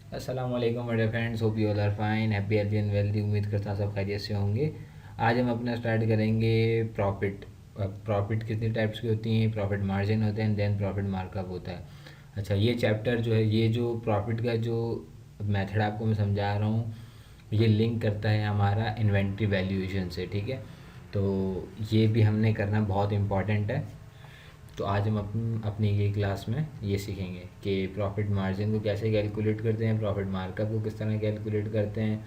अस्सलाम वालेकुम मेरे friends, hope you all are fine, happy healthy and wealthy. उम्मीद करता हूँ सब खैरियत से होंगे। आज हम अपना स्टार्ट करेंगे प्रॉफिट। प्रॉफिट कितनी टाइप्स की होती हैं? प्रॉफिट मार्जिन होते हैं, देन प्रॉफिट मार्कअप होता है। अच्छा, ये चैप्टर जो है, ये जो प्रॉफिट का जो मेथड आपको मैं समझा रहा हूँ, ये लिंक करता है हमारा इन्वेंट्री वैल्यूएशन से। ठीक है, तो ये भी हमने करना बहुत इम्पॉर्टेंट है। तो आज हम अपनी ये क्लास में ये सीखेंगे कि प्रॉफिट मार्जिन को कैसे कैलकुलेट करते हैं, प्रॉफिट मार्कअप को किस तरह कैलकुलेट करते हैं,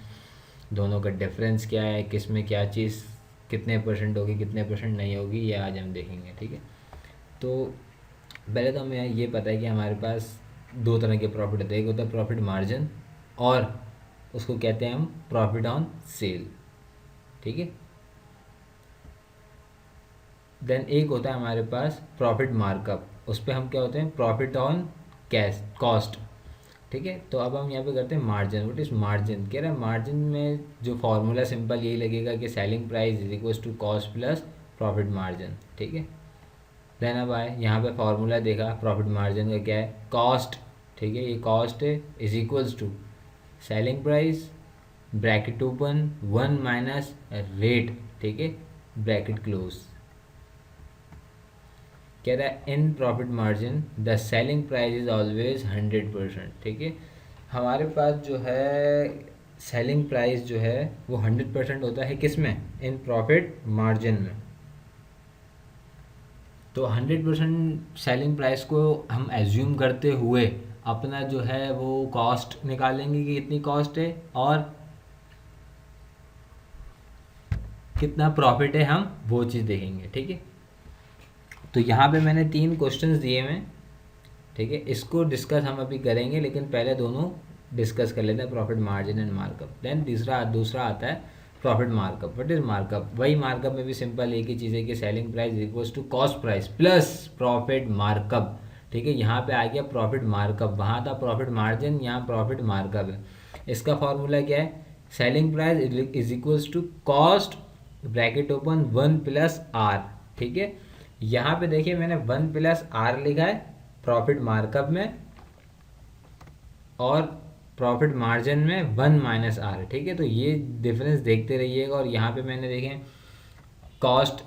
दोनों का डिफरेंस क्या है, किस में क्या चीज़ कितने परसेंट होगी, कितने परसेंट नहीं होगी, ये आज हम देखेंगे। ठीक है, तो पहले तो हमें ये पता है कि हमारे पास दो तरह के प्रॉफिट होते हैं। एक होता है प्रॉफिट मार्जिन, और उसको कहते हैं हम प्रॉफिट ऑन सेल। ठीक है, देन एक होता है हमारे पास प्रॉफिट मार्कअप, उस पर हम क्या होते हैं प्रॉफिट ऑन कैश कॉस्ट। ठीक है, तो अब हम यहाँ पे करते हैं मार्जिन। What is margin? कह रहा है मार्जिन में जो फॉर्मूला सिंपल यही लगेगा कि selling price is equal to cost plus profit margin. ठीक है, देन अब आए यहाँ पे फॉर्मूला देखा प्रॉफिट मार्जिन का क्या है, कॉस्ट। ठीक है, ये कॉस्ट है is equals to selling price bracket open one minus rate. ठीक है, ब्रैकेट क्लोज। कह रहा है in profit margin the selling price is always 100%। ठीक है, हमारे पास जो है सेलिंग प्राइस जो है वो 100% होता है, किस में? इन प्रॉफिट मार्जिन में। तो 100% सेलिंग प्राइस को हम एज्यूम करते हुए अपना जो है वो कॉस्ट निकालेंगे कि कितनी कॉस्ट है और कितना प्रॉफिट है, हम वो चीज़ देखेंगे। ठीक है, तो यहाँ पे मैंने तीन क्वेश्चंस दिए हैं। ठीक है, इसको डिस्कस हम अभी करेंगे, लेकिन पहले दोनों डिस्कस कर लेते हैं, profit margin and markup. Then दूसरा आता है profit markup. What is markup? वही मार्कअप में भी सिंपल एक ही चीज़ है कि selling price equals to cost price plus profit markup. ठीक है, यहाँ पे आ गया प्रॉफिट मार्कअप, वहाँ था प्रॉफिट मार्जिन, यहाँ प्रॉफिट मार्कअप है। इसका फॉर्मूला क्या है? Selling price is equals to cost bracket open one plus R. ठीक है, यहाँ पे देखिए मैंने वन प्लस आर लिखा है प्रॉफिट मार्कअप में, और प्रॉफिट मार्जिन में वन माइनस आर। ठीक है, तो ये डिफरेंस देखते रहिएगा। और यहाँ पे मैंने देखें कॉस्ट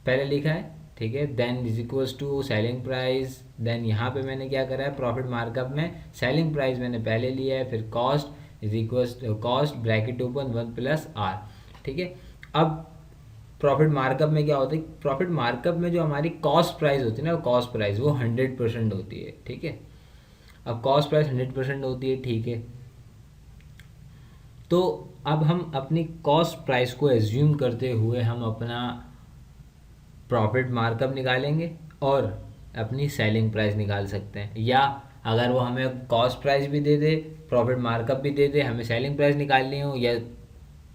पहले लिखा है। ठीक है, then is equals to selling price, then यहाँ पे मैंने क्या करा है प्रॉफिट मार्कअप में सेलिंग प्राइस मैंने पहले लिया है, फिर cost is equals cost bracket open one plus R. ठीक है, अब प्रॉफिट मार्कअप में क्या होता है? प्रॉफिट मार्कअप में जो हमारी कॉस्ट प्राइस होती है ना, कॉस्ट प्राइस वो 100% होती है। ठीक है, अब कॉस्ट प्राइस 100% होती है। ठीक है, तो अब हम अपनी कॉस्ट प्राइस को एज्यूम करते हुए हम अपना प्रॉफिट मार्कअप निकालेंगे और अपनी सेलिंग प्राइस निकाल सकते हैं। या अगर वो हमें कॉस्ट प्राइस भी दे दे, प्रॉफिट मार्कअप भी दे दे, हमें सेलिंग प्राइस निकालनी हो, या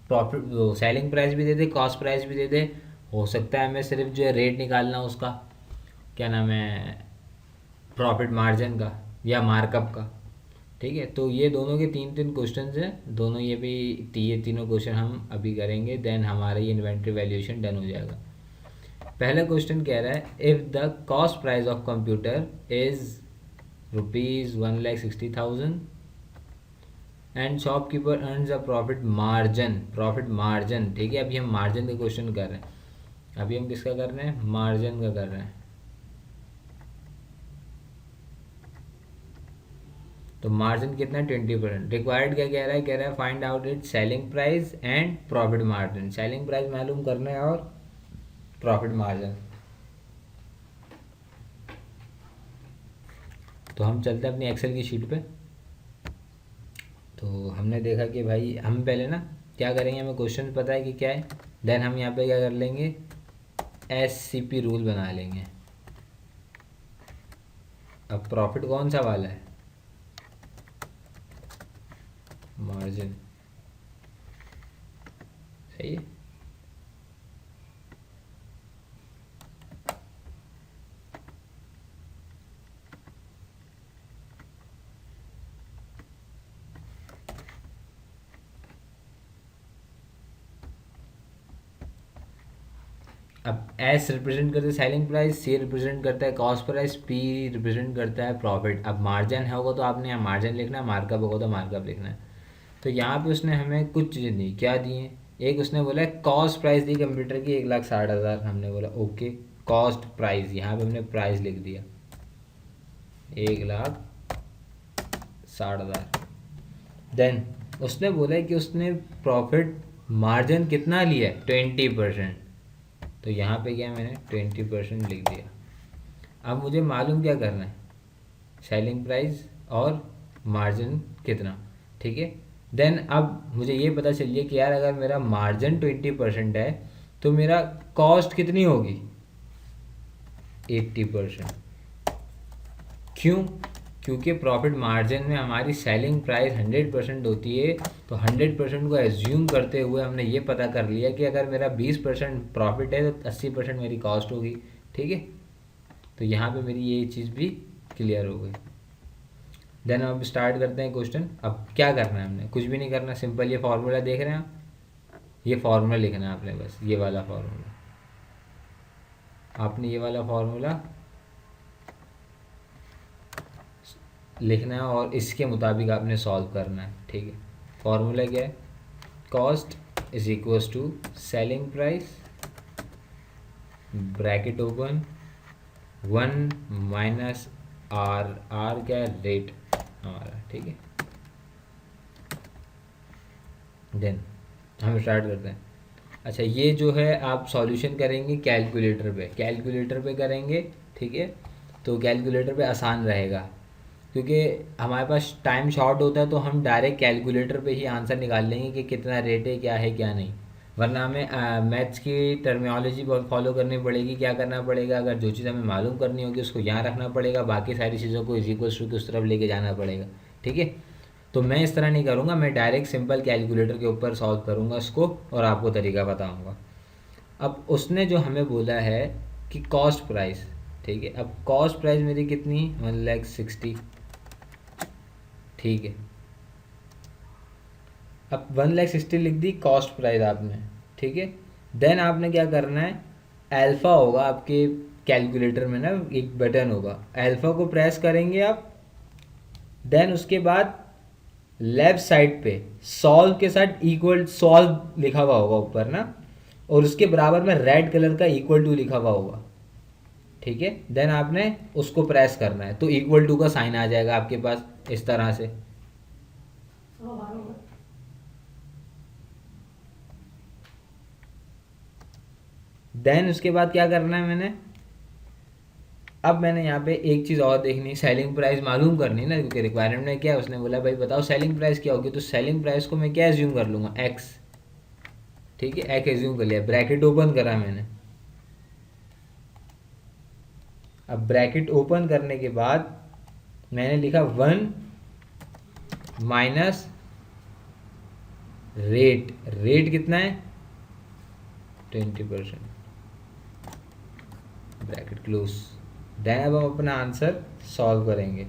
प्रॉफिट सेलिंग प्राइस भी दे दे, कॉस्ट प्राइस भी दे दे, हो सकता है हमें सिर्फ जो है रेट निकालना उसका, क्या नाम है, प्रॉफिट मार्जिन का या मार्कअप का। ठीक है, तो ये दोनों के तीन तीन क्वेश्चन हैं, दोनों ये तीनों क्वेश्चन हम अभी करेंगे, देन हमारा ये इन्वेंट्री वैल्यूएशन डन हो जाएगा। पहला क्वेश्चन कह रहा है if the cost price of computer is ₹1,60,000 and shopkeeper earns a profit margin. ठीक है, अभी हम मार्जिन का क्वेश्चन कर रहे हैं, अभी हम किसका कर रहे हैं? मार्जिन का कर रहे हैं। तो मार्जिन कितना? 20%। रिक्वायर्ड क्या कह रहा है? कह रहा है find out it selling price and profit margin. Selling price मालूम करना है और प्रॉफिट मार्जिन। तो हम चलते हैं अपनी एक्सेल की शीट पे। तो हमने देखा कि भाई हम पहले ना क्या करेंगे, हमें क्वेश्चन पता है कि क्या है, देन हम यहाँ पे क्या कर लेंगे, SCP रूल बना लेंगे। अब प्रॉफिट कौन सा वाला है? मार्जिन। सही है। अब एस रिप्रेजेंट करता है सेलिंग प्राइस, सी रिप्रेजेंट करता है कॉस्ट प्राइस, पी रिप्रेजेंट करता है प्रॉफिट। अब मार्जिन होगा तो आपने यहाँ मार्जिन लिखना है, मार्कअप होगा तो मार्कअप लिखना है। तो यहाँ पे उसने हमें कुछ चीज़ें दी, क्या दी हैं, एक उसने बोला है कॉस्ट प्राइस दी कंप्यूटर की 1,60,000, हमने बोला ओके कॉस्ट प्राइस, यहाँ पे हमने प्राइस लिख दिया 1,60,000। देन उसने बोला है कि उसने प्रॉफिट मार्जिन कितना लिया है, 20%। तो यहाँ पे क्या मैंने 20% लिख दिया। अब मुझे मालूम क्या करना है, सेलिंग प्राइस और मार्जिन कितना, ठीक है। देन अब मुझे ये पता चलिए कि यार अगर मेरा मार्जिन 20% है तो मेरा कॉस्ट कितनी होगी, 80%। क्यों, क्योंकि प्रॉफिट मार्जिन में हमारी सेलिंग प्राइस 100% होती है। तो 100% को एज्यूम करते हुए हमने ये पता कर लिया कि अगर मेरा 20% प्रॉफिट है तो 80% मेरी कॉस्ट होगी, ठीक है। तो यहाँ पे मेरी ये चीज़ भी क्लियर हो गई। देन अब स्टार्ट करते हैं क्वेश्चन। अब क्या करना है, हमने कुछ भी नहीं करना, सिंपल ये फार्मूला देख रहे हैं आप, ये फार्मूला लिखना है आपने, बस ये वाला फार्मूला, आपने ये वाला फार्मूला लिखना है और इसके मुताबिक आपने सॉल्व करना है, ठीक है। फार्मूला क्या है, cost is equals to selling price bracket open 1 minus R, R क्या है, रेट हमारा, ठीक है। देन हम स्टार्ट करते हैं। अच्छा ये जो है आप सॉल्यूशन करेंगे कैलकुलेटर पे करेंगे, ठीक है। तो कैलकुलेटर पे आसान रहेगा क्योंकि हमारे पास टाइम शॉर्ट होता है, तो हम डायरेक्ट कैलकुलेटर पे ही आंसर निकाल लेंगे कि कितना रेट है, क्या है क्या नहीं। वरना हमें मैथ्स की टर्मिनोलॉजी फॉलो करनी पड़ेगी, क्या करना पड़ेगा, अगर जो चीज़ हमें मालूम करनी होगी उसको यहाँ रखना पड़ेगा, बाकी सारी चीज़ों को इज इक्वल्स टू की उस तरफ लेके जाना पड़ेगा, ठीक है। तो मैं इस तरह नहीं करूँगा, मैं डायरेक्ट सिंपल कैलकुलेटर के ऊपर सॉल्व करूँगा इसको और आपको तरीका बताऊँगा। अब उसने जो हमें बोला है कि कॉस्ट प्राइस, ठीक है। अब कॉस्ट प्राइस मेरी कितनी, 1,60,000, ठीक है। अब 1,60,000 लिख दी कॉस्ट प्राइस आपने, ठीक है। देन आपने क्या करना है, अल्फ़ा होगा आपके कैलकुलेटर में ना, एक बटन होगा, अल्फ़ा को प्रेस करेंगे आप। देन उसके बाद लेफ्ट साइड पे सॉल्व के साथ इक्वल सॉल्व लिखा हुआ होगा ऊपर ना, और उसके बराबर में रेड कलर का इक्वल टू लिखा हुआ होगा, ठीक है। देन आपने उसको प्रेस करना है तो इक्वल टू का साइन आ जाएगा आपके पास इस तरह से। देन उसके बाद क्या करना है मैंने, अब मैंने यहाँ पे एक चीज़ और देखनी, सेलिंग प्राइस मालूम करनी ना, क्योंकि रिक्वायरमेंट में क्या है, उसने बोला भाई बताओ सेलिंग प्राइस क्या होगी। तो सेलिंग प्राइस को मैं क्या एज्यूम कर लूँगा, एक्स, ठीक है। एक्स एज्यूम कर लिया, ब्रैकेट ओपन करा मैंने। अब ब्रैकेट ओपन करने के बाद मैंने लिखा 1 माइनस रेट, रेट कितना है 20%, ब्रैकेट क्लोज। देन अब हम अपना आंसर सॉल्व करेंगे।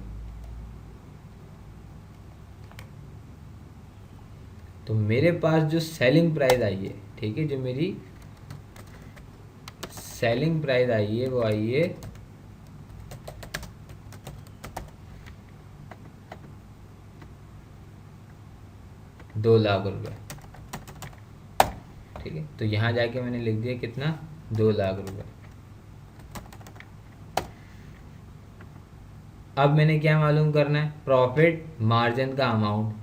तो मेरे पास जो सेलिंग प्राइस आई है, ठीक है, जो मेरी सेलिंग प्राइस आई है वो आई है 2,00,000 रुपये, ठीक है। तो यहाँ जाके मैंने लिख दिया कितना, 2,00,000 रुपये। अब मैंने क्या मालूम करना है, प्रॉफिट मार्जिन का अमाउंट।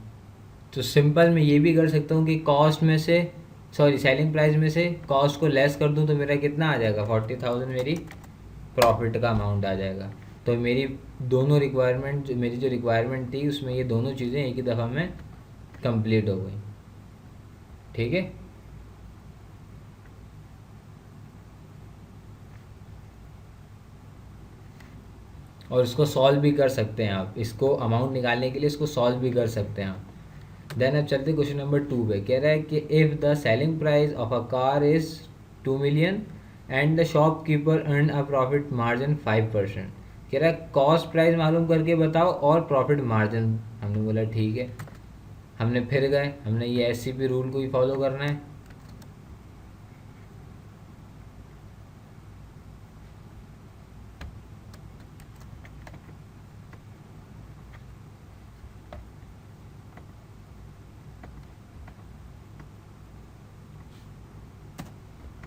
तो सिंपल मैं ये भी कर सकता हूँ कि कॉस्ट में से, सॉरी सेलिंग प्राइस में से कॉस्ट को लेस कर दूँ तो मेरा कितना आ जाएगा, 40,000 मेरी प्रॉफिट का अमाउंट आ जाएगा। तो मेरी दोनों रिक्वायरमेंट, जो मेरी जो रिक्वायरमेंट थी उसमें ये दोनों चीज़ें एक ही दफ़ा में कंप्लीट हो गई, ठीक है। और इसको सॉल्व भी कर सकते हैं आप, इसको अमाउंट निकालने के लिए इसको सॉल्व भी कर सकते हैं आप। देन अब चलते क्वेश्चन नंबर 2 पे, कह रहा है कि if the selling price of a car is 2 million and the shopkeeper earn a profit margin 5%। कह रहा है कॉस्ट प्राइस मालूम करके बताओ और प्रॉफिट मार्जिन। हमने बोला ठीक है, हमने फिर गए, हमने ये SCP रूल को ही फॉलो करना है।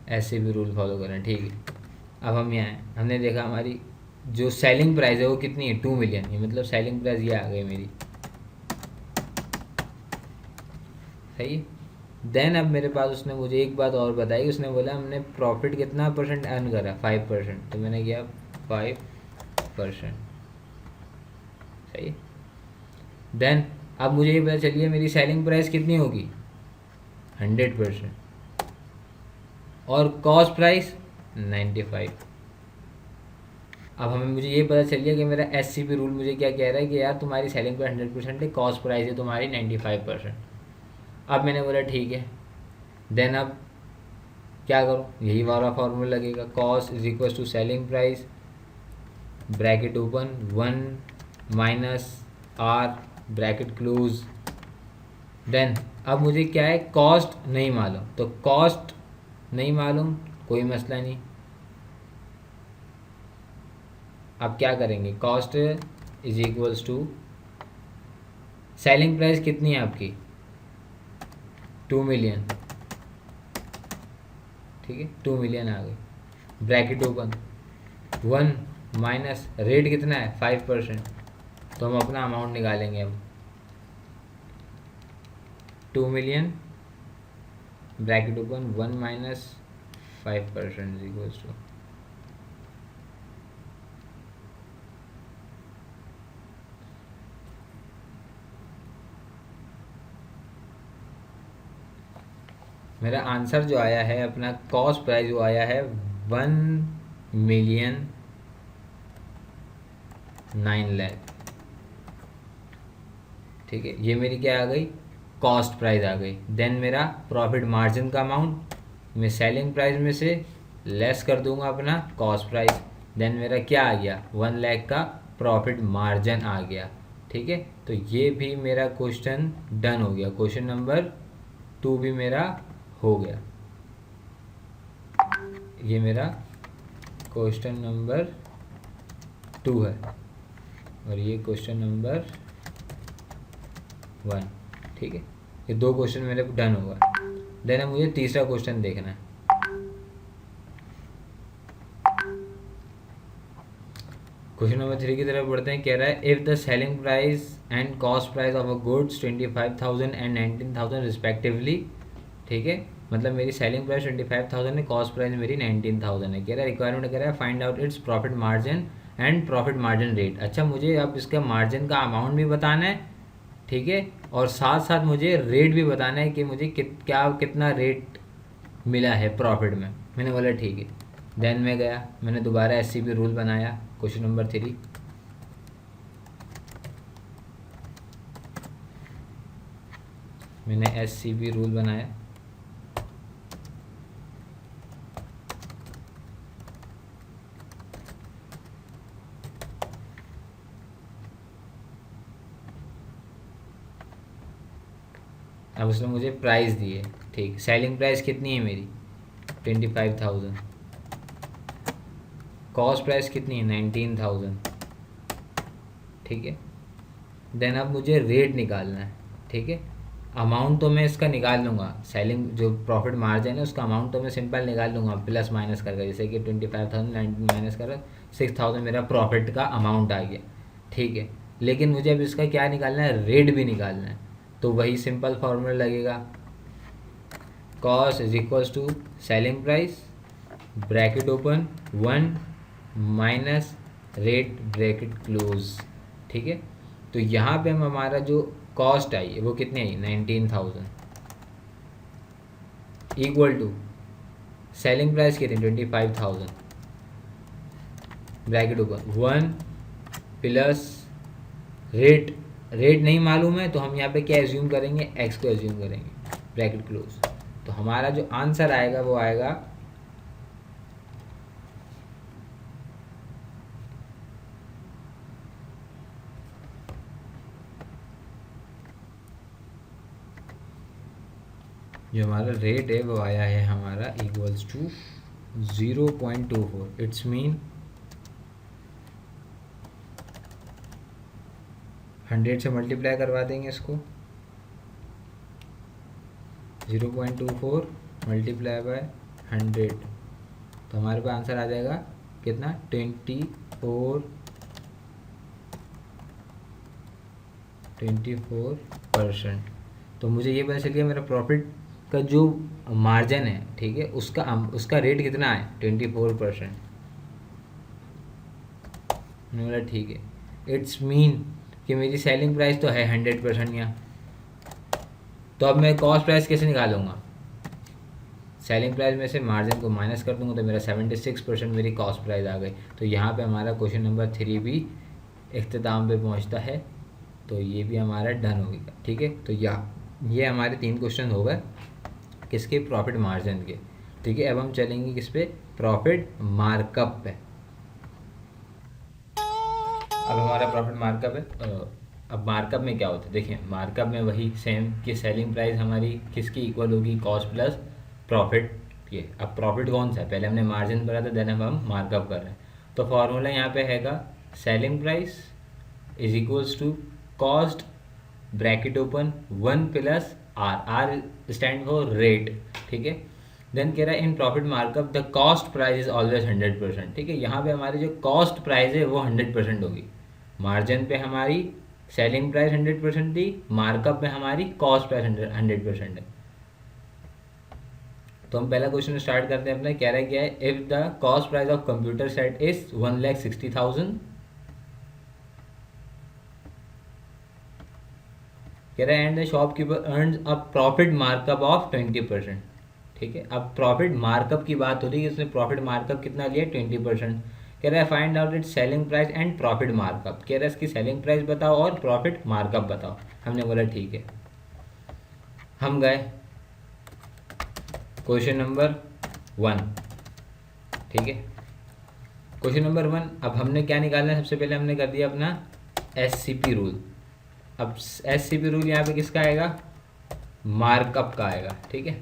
ऐसे भी रूल फॉलो करें, ठीक है। अब हम यहाँ हैं, हमने देखा हमारी जो सेलिंग प्राइस है वो कितनी है, 2 मिलियन, ये मतलब सेलिंग प्राइस ये आ गई मेरी, सही है। देन अब मेरे पास उसने मुझे एक बात और बताई, उसने बोला हमने प्रॉफिट कितना परसेंट अर्न करा, 5%, तो मैंने किया 5%, सही है। देन अब मुझे ये पता चलिए मेरी सेलिंग प्राइस कितनी होगी, 100%, और कॉस्ट प्राइस 95। अब हमें मुझे ये पता चल गया कि मेरा SCP रूल मुझे क्या कह रहा है कि यार तुम्हारी सेलिंग प्राइस 100% है, कॉस्ट प्राइस है तुम्हारी 95%। अब मैंने बोला ठीक है। देन अब क्या करूँ, यही वाला फॉर्मूला लगेगा, cost is equal to selling price, bracket open, 1 minus R bracket close. Then अब मुझे क्या है, कॉस्ट नहीं मालूम, तो कॉस्ट नहीं मालूम, कोई मसला नहीं। अब क्या करेंगे, cost is equals to selling price कितनी है आपकी, 2 मिलियन, ठीक है, 2 मिलियन आ गई, ब्रैकेट ओपन, 1 माइनस रेट कितना है 5%, तो हम अपना अमाउंट निकालेंगे अब, 2 million bracket open 1 minus 5% equals to, मेरा आंसर जो आया है अपना कॉस्ट प्राइस जो आया है 1,09,00,000, ठीक है। ये मेरी क्या आ गई, कॉस्ट प्राइस आ गई। देन मेरा प्रॉफिट मार्जिन का अमाउंट मैं सेलिंग प्राइस में से लेस कर दूंगा अपना कॉस्ट प्राइस, देन मेरा क्या आ गया, 1 लाख का प्रॉफिट मार्जिन आ गया, ठीक है। तो ये भी मेरा क्वेश्चन डन हो गया, क्वेश्चन नंबर 2 भी मेरा हो गया। ये मेरा क्वेश्चन नंबर 2 है और ये क्वेश्चन नंबर 1, ठीक है। ये 2 क्वेश्चन मेरे डन हुआ। देन अब मुझे तीसरा क्वेश्चन देखना है। क्वेश्चन नंबर 3 की तरफ बढ़ते हैं। कह रहा है if the selling price and cost price of a goods 25,000 and 19,000 respectively, ठीक है, मतलब मेरी सेलिंग प्राइस 25,000 है, कॉस्ट प्राइस मेरी 19,000 है। कह रहा है रिक्वायरमेंट कह रहा है find out its profit margin and profit margin rate. अच्छा, मुझे अब इसका मार्जिन का अमाउंट भी बताना है, ठीक है, और साथ साथ मुझे रेट भी बताना है कि मुझे कितना रेट मिला है प्रॉफिट में। मैंने बोला ठीक है। देन मैं गया, मैंने दोबारा SCP रूल बनाया, क्वेश्चन नंबर 3, मैंने SCP रूल बनाया, अब उसने मुझे प्राइस दी है, ठीक, सेलिंग प्राइस कितनी है मेरी 25,000, कॉस्ट प्राइस कितनी है 19,000, ठीक है। देन अब मुझे रेट निकालना है, ठीक है। अमाउंट तो मैं इसका निकाल लूँगा, सेलिंग जो प्रॉफिट मार्जिन है उसका अमाउंट तो मैं सिंपल निकाल लूँगा प्लस माइनस करके, जैसे कि 25,000 19 माइनस कर 6,000 मेरा प्रॉफिट का अमाउंट आ गया, ठीक है। लेकिन मुझे अब इसका क्या निकालना है, रेट भी निकालना है। तो वही सिंपल फार्मूला लगेगा, cost is equals to selling price bracket open 1 minus rate bracket close, ठीक है। तो यहाँ पे हम हमारा जो कॉस्ट आई है वो कितनी आई 19,000 इक्वल टू सेलिंग प्राइस कितनी 25,000 ब्रैकेट ओपन 1 प्लस रेट नहीं मालूम है तो हम यहाँ पे क्या एज्यूम करेंगे, x को एज्यूम करेंगे, ब्रैकेट क्लोज। तो हमारा जो आंसर आएगा वो आएगा जो हमारा रेट है वो आया है हमारा इक्वल्स टू 0.24। इट्स मीन 100 से मल्टीप्लाई करवा देंगे इसको, 0.24 मल्टीप्लाई बाय 100, तो हमारे पास आंसर आ जाएगा कितना, 24%। तो मुझे ये पता चल गया मेरा प्रॉफिट का जो मार्जिन है, ठीक है, उसका रेट कितना है, 24%। मैंने बोला ठीक है, इट्स मीन कि मेरी सेलिंग प्राइस तो है 100% यहाँ। तो अब मैं कॉस्ट प्राइस कैसे निकालूंगा, सेलिंग प्राइस में से मार्जिन को माइनस कर दूंगा, तो मेरा 76% मेरी कॉस्ट प्राइस आ गई। तो यहाँ पे हमारा क्वेश्चन नंबर 3 भी इख्तिताम पे पहुँचता है। तो ये भी हमारा डन हो गया, ठीक है। तो ये हमारे 3 क्वेश्चन हो गए किसके, प्रॉफिट मार्जिन के, ठीक है। अब हम चलेंगे किस पे, प्रॉफिट मार्कअप पे। अब हमारा प्रॉफिट मार्कअप है। अब मार्कअप में क्या होता है, देखिए मार्कअप में वही सेम कि सेलिंग प्राइस हमारी किसकी इक्वल होगी, कॉस्ट प्लस प्रॉफिट के। अब प्रॉफिट कौन सा है, पहले हमने मार्जिन भरा था, देन अब हम मार्कअप कर रहे हैं। तो फॉर्मूला यहाँ पे हैगा selling price is equals to cost bracket open 1 plus R, R stand for rate, ठीक है। देन कह रहा है in profit markup the cost price is always 100%, ठीक है। यहाँ पे हमारी जो कॉस्ट प्राइस है वो 100% होगी। मार्जिन पे हमारी सेलिंग प्राइस 100% थी, मार्कअप में हमारी कॉस्ट प्राइस 100% है। तो हम पहला क्वेश्चन स्टार्ट करते हैं अपना। कह रहा है क्या है, if the cost price of computer set is 1,60,000, कह रहा है and the shopkeeper earns a profit markup of 20%, ठीक है। अब प्रॉफिट मार्कअप की बात हो रही है, इसने प्रॉफिट मार्कअप कितना लिया, 20%। कह रहा है find out it selling price and profit markup, कह रहा है इसकी सेलिंग प्राइस बताओ और प्रॉफिट मार्कअप बताओ। हमने बोला ठीक है। हम गए क्वेश्चन नंबर 1, ठीक है। क्वेश्चन नंबर 1, अब हमने क्या निकालना है, सबसे पहले हमने कर दिया अपना SCP रूल। अब SCP रूल यहाँ पे किसका आएगा, मार्कअप का आएगा, ठीक है।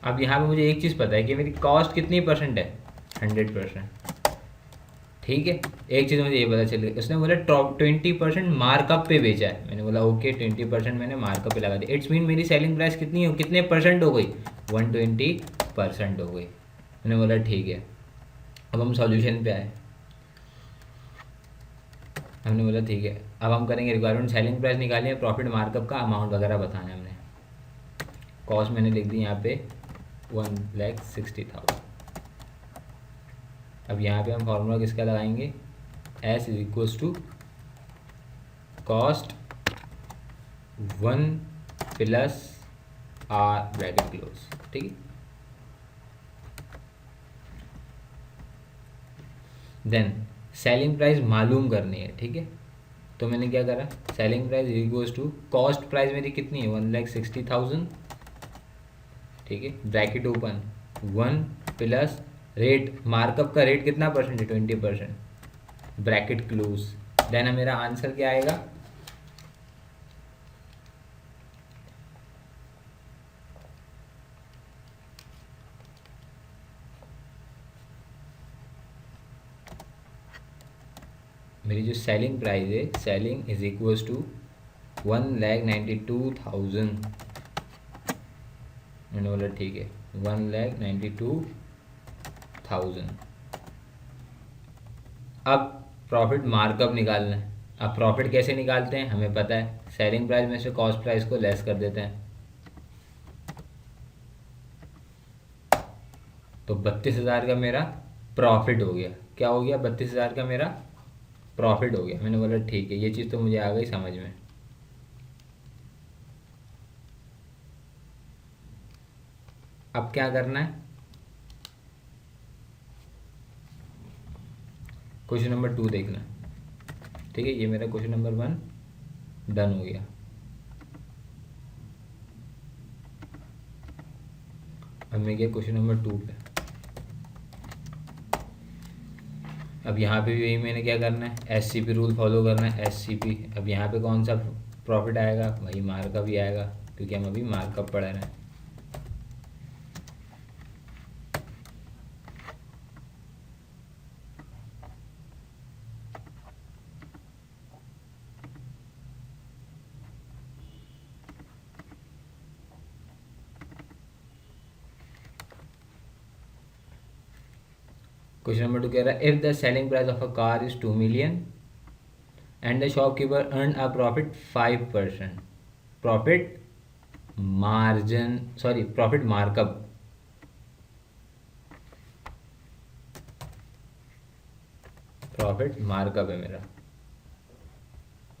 अब यहाँ पे मुझे एक चीज़ पता है कि मेरी कॉस्ट कितनी परसेंट है, 100%, ठीक है। एक चीज़ मुझे ये पता चल गई, उसने बोला 20% मार्कअप पे बेचा है। मैंने बोला ओके, 20% मैंने मार्कअप पे लगा दिया। इट्स मीन मेरी सेलिंग प्राइस कितनी हो, कितने परसेंट हो गई, 120% हो गई। मैंने बोला ठीक है। अब हम सॉल्यूशन पे आए, हमने बोला ठीक है, अब हम करेंगे रिक्वायरमेंट, सेलिंग प्राइस निकालिए, प्रॉफिट मार्कअप का अमाउंट वगैरह बताना है हमने। कॉस्ट मैंने लिख दी यहाँ पे 1,60,000। अब यहाँ पे हम फार्मूला किसका लगाएंगे, S is equals to cost 1 plus R bracket close, ठीक है। देन सेलिंग प्राइस मालूम करनी है, ठीक है। तो मैंने क्या करा, selling price equals to cost price मेरी कितनी है, 1,60,000, ठीक है। Bracket open 1 plus rate, markup का रेट कितना परसेंट है, 20%, ब्रैकेट क्लोज। देन मेरा आंसर क्या आएगा, मेरी जो सेलिंग प्राइस है, सेलिंग इज इक्वल्स टू 1,92,000। मैंने बोला ठीक है, 1,92,000। अब प्रॉफिट मार्कअप निकालना है। अब प्रॉफिट कैसे निकालते हैं, हमें पता है, सेलिंग प्राइस में से कॉस्ट प्राइस को लेस कर देते हैं। तो 32,000 का मेरा प्रॉफिट हो गया। क्या हो गया, 32,000 का मेरा प्रॉफिट हो गया। मैंने बोला ठीक है, ये चीज़ तो मुझे आ गई समझ में। अब क्या करना है, क्वेश्चन नंबर 2 देखना, ठीक है। ये मेरा क्वेश्चन नंबर 1 डन हो गया। अब मैं गया क्वेश्चन नंबर 2 पे। अब यहाँ पे भी मैंने क्या करना है, SCP रूल फॉलो करना है, SCP। अब यहाँ पे कौन सा प्रॉफिट आएगा, वही मार्कअप ही आएगा, क्योंकि हम अभी मार्कअप पढ़ रहे हैं। क्वेश्चन नंबर 2 कह रहा है if the selling price of a car is 2 million and the shopkeeper earn a profit 5%, profit margin sorry profit markup है मेरा,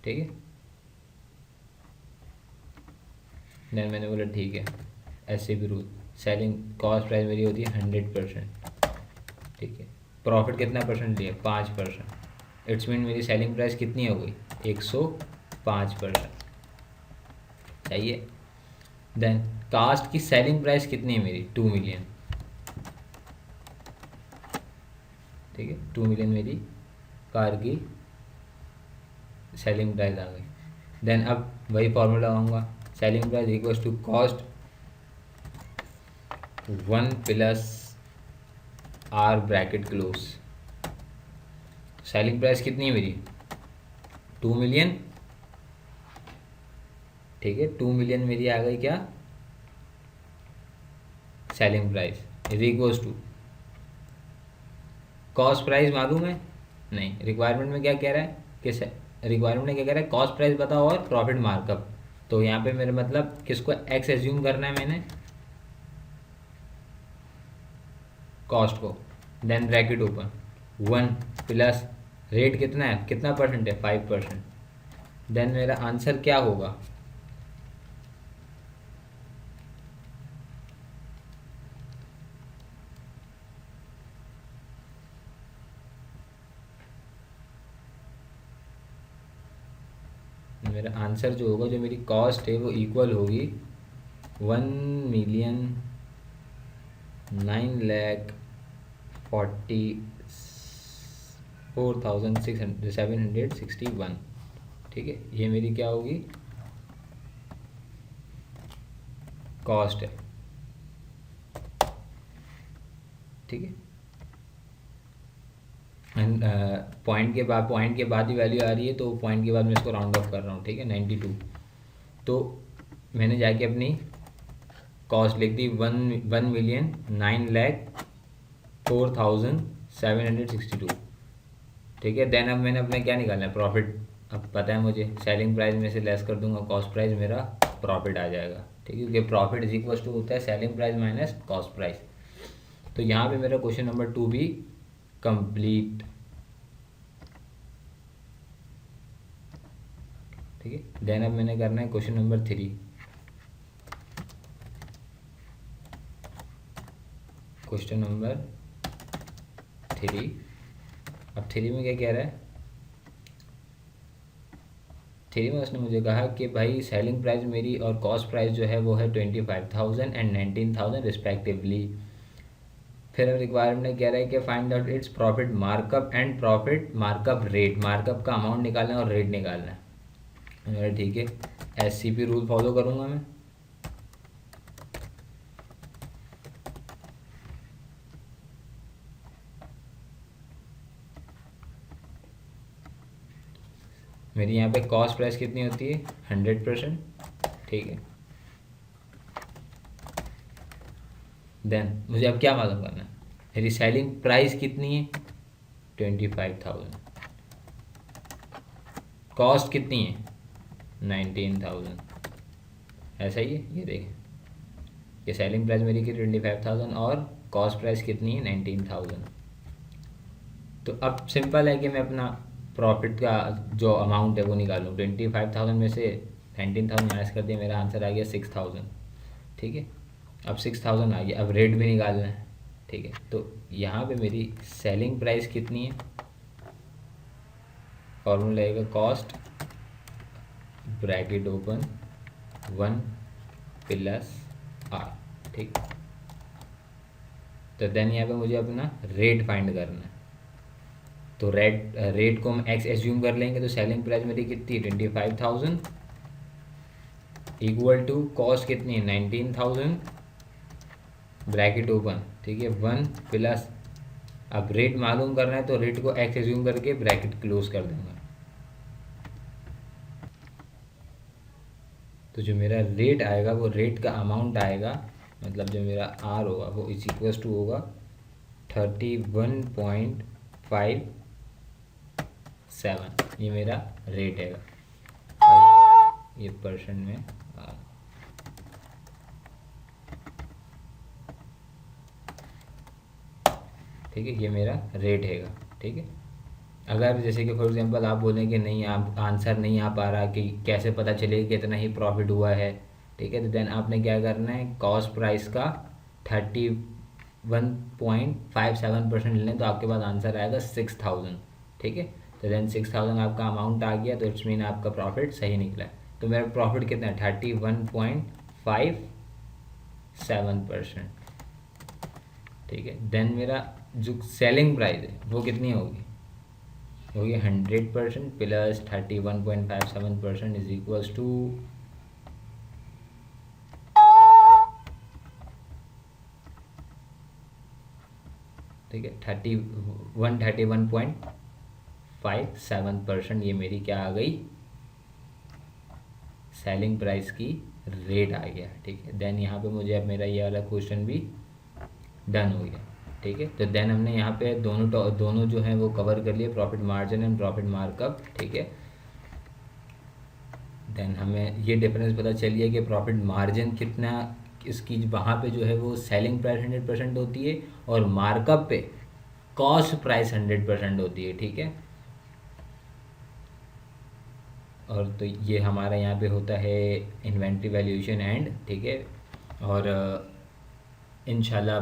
ठीक है। देन मैंने बोला ठीक है, ऐसे भी रूल, सेलिंग कॉस्ट प्राइस मेरी होती है 100%, ठीक है। प्रॉफिट कितना परसेंट लिया, 5%, इट्स मीन मेरी सेलिंग प्राइस कितनी हो गई, 105%, चाहिए। देन कास्ट की सेलिंग प्राइस कितनी है मेरी, 2 मिलियन, ठीक है। 2 मिलियन मेरी कार की सेलिंग प्राइस आ गई। देन अब वही फॉर्मूला लगाऊंगा, selling price equals to cost 1 plus R bracket close. Selling price कितनी है मेरी, 2 मिलियन, ठीक है। 2 मिलियन मेरी आ गई क्या, selling price is equals to cost price मालूम है, नहीं, रिक्वायरमेंट में क्या कह रहा है कि रिक्वायरमेंट में क्या कह रहा है, कॉस्ट प्राइस बताओ और प्रॉफिट मार्कअप। तो यहाँ पे मेरे मतलब किसको एक्स एज्यूम करना है मैंने, कॉस्ट को। Then bracket open 1 plus rate कितना है, कितना परसेंट है, 5%। देन मेरा आंसर क्या होगा, मेरा आंसर जो होगा, जो मेरी कॉस्ट है वो इक्वल होगी 1,944,761, ठीक है। ये मेरी क्या होगी, कॉस्ट है, ठीक है। एंड पॉइंट के बाद ही वैल्यू आ रही है, तो पॉइंट के बाद मैं इसको राउंड ऑफ कर रहा हूँ, ठीक है, 92। तो मैंने जाके अपनी कॉस्ट लिख दी 1,09,04,762, ठीक है। देन अब मैंने अपने क्या निकालना है, प्रॉफिट। अब पता है मुझे, सेलिंग प्राइस में से लेस कर दूंगा कॉस्ट प्राइस, मेरा प्रॉफिट आ जाएगा, ठीक है, क्योंकि प्रॉफिट इज इक्वल टू होता है selling price minus cost price. तो यहाँ पे मेरा क्वेश्चन नंबर 2 भी कंप्लीट, ठीक है। देन अब मैंने करना है क्वेश्चन नंबर 3। क्वेश्चन नंबर 3, अब 3 में क्या कह रहा है, 3 में उसने मुझे कहा कि भाई सेलिंग प्राइस मेरी और कॉस्ट प्राइस जो है वो है 25,000 एंड 19,000 रिस्पेक्टिवली। फिर रिक्वायरमेंट कह रहा है कि find out its profit markup and profit markup rate, markup का अमाउंट निकालना है और रेट निकालना है। ठीक है, SCP रूल फॉलो करूँगा मैं। मेरी यहाँ पे कॉस्ट प्राइस कितनी होती है, 100%, ठीक है। देन मुझे अब क्या मालूम करना है, मेरी सेलिंग प्राइस कितनी है, 25,000, कॉस्ट कितनी है, 19,000, ऐसा ही है। ये देखें, ये सेलिंग प्राइस मेरी की 25,000 और कॉस्ट प्राइस कितनी है, 19,000। तो अब सिंपल है कि मैं अपना प्रॉफिट का जो अमाउंट है वो निकालूँ। 25,000 में से 19,000 माइनस कर दिया, मेरा आंसर आ गया 6,000, ठीक है। अब 6,000 आ गया, अब रेट भी निकालना है, ठीक है। तो यहाँ पे मेरी सेलिंग प्राइस कितनी है, फॉर्मूला आएगा cost bracket open 1 plus R, ठीक। तो देन यहाँ पे मुझे अपना रेट फाइंड करना है। तो रेट को हम एक्स एज्यूम कर लेंगे, तो सेलिंग प्राइस मेरी कितनी है, 25,000 इक्वल टू कॉस्ट कितनी है, 19,000 ब्रैकेट ओपन, ठीक है, 1 प्लस, अब रेट मालूम करना है तो रेट को एक्स एज्यूम करके ब्रैकेट क्लोज कर दूंगा। तो जो मेरा रेट आएगा वो रेट का अमाउंट आएगा, मतलब जो मेरा आर होगा वो इज इक्वल्स टू होगा 31.57 ये मेरा रेट है, ये परसेंट में ठीक है, ये मेरा रेट हैगा। ठीक है, अगर जैसे कि फॉर एग्जांपल आप बोलें कि नहीं, आप आंसर नहीं आ पा रहा कि कैसे पता चलेगा कितना ही प्रॉफिट हुआ है, ठीक है, तो देन आपने क्या करना है, कॉस्ट प्राइस का 31.57% ले लें तो आपके पास आंसर आएगा 6000। ठीक है, तो देन 6000 आपका अमाउंट आ गया, तो इट्स मीन आपका प्रॉफिट सही निकला है। तो मेरा प्रॉफिट कितना है, 31.57%। ठीक है, देन मेरा जो सेलिंग प्राइस है वो कितनी होगी, होगी 100% प्लस 31.57% इज इक्वल्स टू, ठीक है, 31.57% ये मेरी क्या आ गई, सेलिंग प्राइस की रेट आ गया। ठीक है, देन यहाँ पे मुझे अब मेरा ये वाला क्वेश्चन भी डन हो गया। ठीक है, तो देन हमने यहाँ पे दोनों जो हैं वो कवर कर लिए, profit margin and profit markup. ठीक है, देन हमें ये डिफरेंस पता चलिए कि प्रॉफिट मार्जिन कितना, इसकी वहाँ पे जो है वो सेलिंग प्राइस 100% होती है और मार्कअप पे कॉस्ट प्राइस 100% होती है। ठीक है, और तो ये हमारा यहाँ पे होता है इन्वेंट्री वैल्यूएशन एंड। ठीक है, और इंशाल्लाह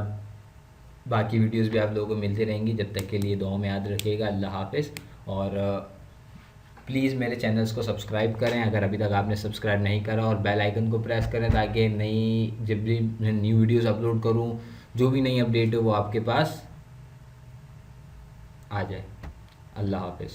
बाकी वीडियोस भी आप लोगों को मिलती रहेंगी, जब तक के लिए दुआ में याद रखिएगा। अल्लाह हाफिज़। और प्लीज़ मेरे चैनल्स को सब्सक्राइब करें अगर अभी तक आपने सब्सक्राइब नहीं करा, और बेल आइकन को प्रेस करें ताकि नई जब भी मैं न्यू वीडियोस अपलोड करूं, जो भी नई अपडेट हो वो आपके पास आ जाए। अल्लाह हाफिज़।